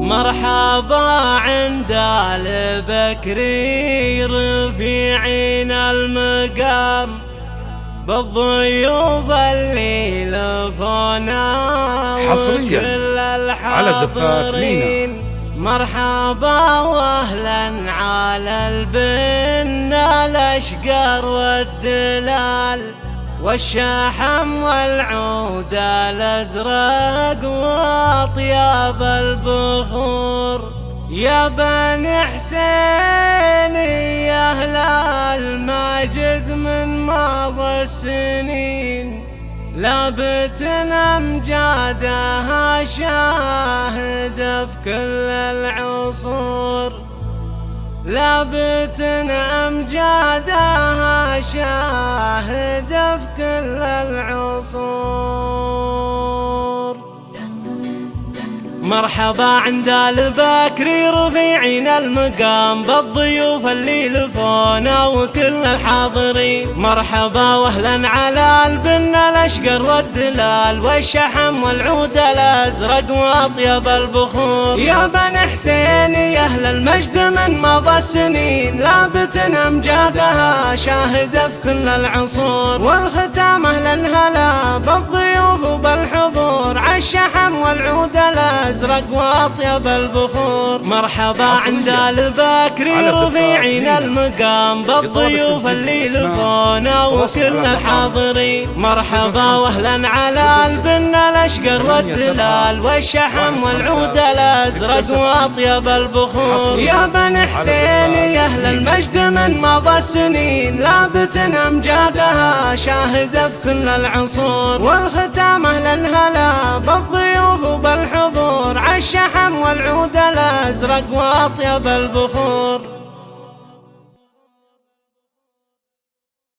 مرحبا عند البكري رفيعين المقام بالضيوف اللي لفونا حصريا على زفات مينا. مرحبا واهلا على البن الاشقر والدلال والشحم والعود الازرق واطياب البخور. يا بني حسين يا اهل الماجد من ماضى السنين لابت امجادها شاهده في كل العصور. لابت امجادها شاهده في كل العصور. مرحبا عند البكري رفيعين المقام بالضيوف اللي لفونا وكل الحاضرين. مرحبا واهلا على البن الاشقر والدلال والشحم والعود الازرق واطيب البخور. يا بني حسين يا اهل المجد من مضى السنين لابت امجادها شاهده في كل العصور. والختام اهل الهلا بالضيوف وبالحضور عالشحم والعود الازرق واطيب البخور. مرحبا عند البكري رفيعين المقام بالضيوف اللي لفونا وكل الحاضرين. مرحبا واهلا على البن الاشقر والدلال والشحم والعود الازرق واطيب البخور. يا بني حسين يا اهل المجد من مضى السنين لابت امجادها شاهده في كل العصور. والختام اهل الهلا بالضيوف وبالحضور عالشحم والعود الازرق واطيب البخور.